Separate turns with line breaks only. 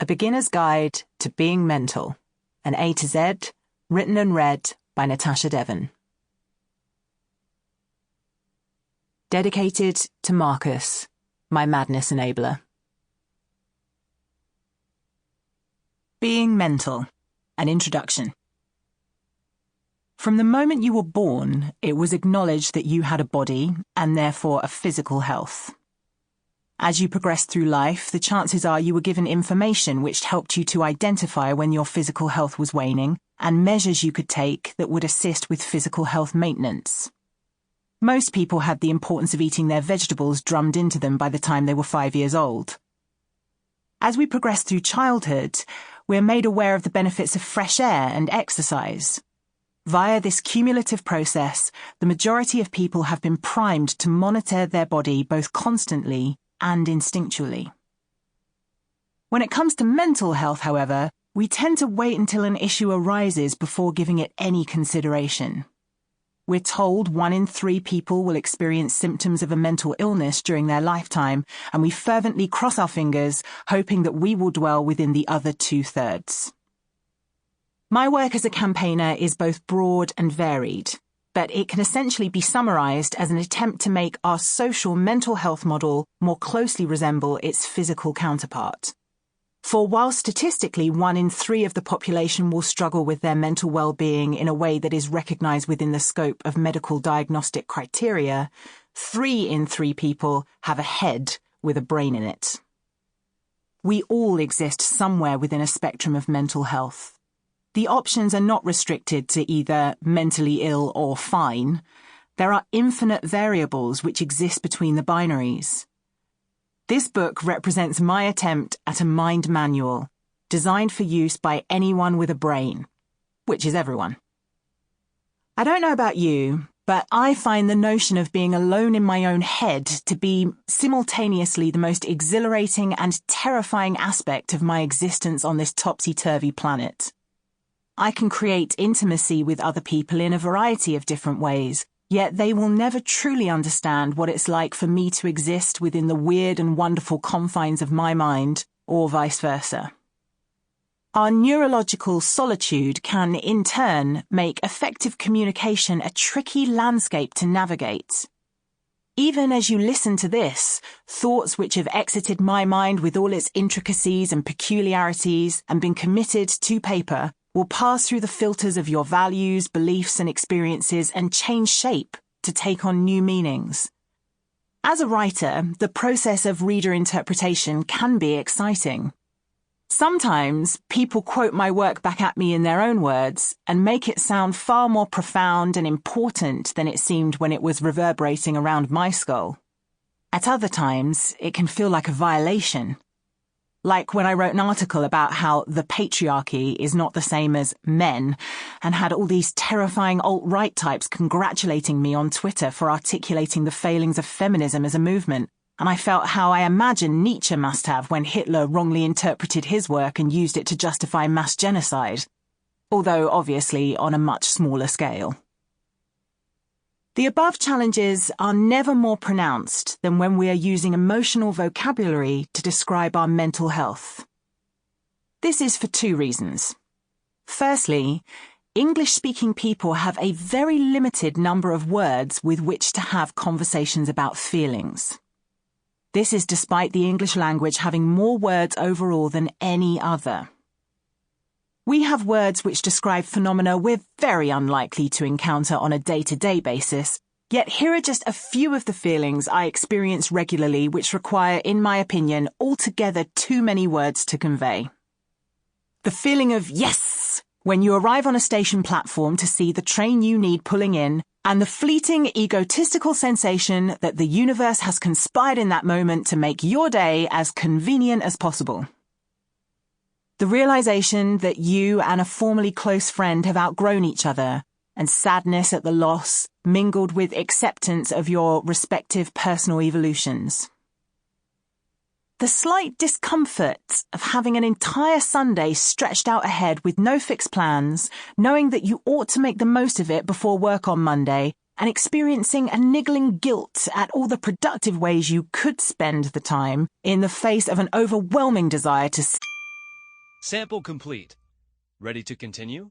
A Beginner's Guide to Being Mental, an A to Z, written and read by Natasha Devon. Dedicated to Marcus, my madness enabler. Being Mental, an introduction. From the moment you were born, it was acknowledged that you had a body and therefore a physical health. As you progressed through life, the chances are you were given information which helped you to identify when your physical health was waning and measures you could take that would assist with physical health maintenance. Most people had the importance of eating their vegetables drummed into them by the time they were 5 years old. As we progress through childhood, we're made aware of the benefits of fresh air and exercise. Via this cumulative process, the majority of people have been primed to monitor their body both constantly and instinctually. When it comes to mental health, however, we tend to wait until an issue arises before giving it any consideration. We're told 1 in 3 people will experience symptoms of a mental illness during their lifetime, and we fervently cross our fingers, hoping that we will dwell within the other 2/3. My work as a campaigner is both broad and varied, but it can essentially be summarized as an attempt to make our social mental health model more closely resemble its physical counterpart. For while statistically 1 in 3 of the population will struggle with their mental well-being in a way that is recognized within the scope of medical diagnostic criteria, 3 in 3 people have a head with a brain in it. We all exist somewhere within a spectrum of mental health. The options are not restricted to either mentally ill or fine. There are infinite variables which exist between the binaries. This book represents my attempt at a mind manual, designed for use by anyone with a brain, which is everyone. I don't know about you, but I find the notion of being alone in my own head to be simultaneously the most exhilarating and terrifying aspect of my existence on this topsy-turvy planet. I can create intimacy with other people in a variety of different ways, yet they will never truly understand what it's like for me to exist within the weird and wonderful confines of my mind, or vice versa. Our neurological solitude can, in turn, make effective communication a tricky landscape to navigate. Even as you listen to this, thoughts which have exited my mind with all its intricacies and peculiarities and been committed to paper will pass through the filters of your values, beliefs and experiences and change shape to take on new meanings. As a writer, the process of reader interpretation can be exciting. Sometimes people quote my work back at me in their own words and make it sound far more profound and important than it seemed when it was reverberating around my skull. At other times, it can feel like a violation. Like when I wrote an article about how the patriarchy is not the same as men, and had all these terrifying alt-right types congratulating me on Twitter for articulating the failings of feminism as a movement, and I felt how I imagine Nietzsche must have when Hitler wrongly interpreted his work and used it to justify mass genocide, although obviously on a much smaller scale. The above challenges are never more pronounced than when we are using emotional vocabulary to describe our mental health. This is for 2 reasons. Firstly, English-speaking people have a very limited number of words with which to have conversations about feelings. This is despite the English language having more words overall than any other. We have words which describe phenomena we're very unlikely to encounter on a day-to-day basis, yet here are just a few of the feelings I experience regularly which require, in my opinion, altogether too many words to convey. The feeling of yes when you arrive on a station platform to see the train you need pulling in, and the fleeting egotistical sensation that the universe has conspired in that moment to make your day as convenient as possible. The realization that you and a formerly close friend have outgrown each other, and sadness at the loss mingled with acceptance of your respective personal evolutions. The slight discomfort of having an entire Sunday stretched out ahead with no fixed plans, knowing that you ought to make the most of it before work on Monday, and experiencing a niggling guilt at all the productive ways you could spend the time in the face of an overwhelming desire to
Sample complete. Ready to continue?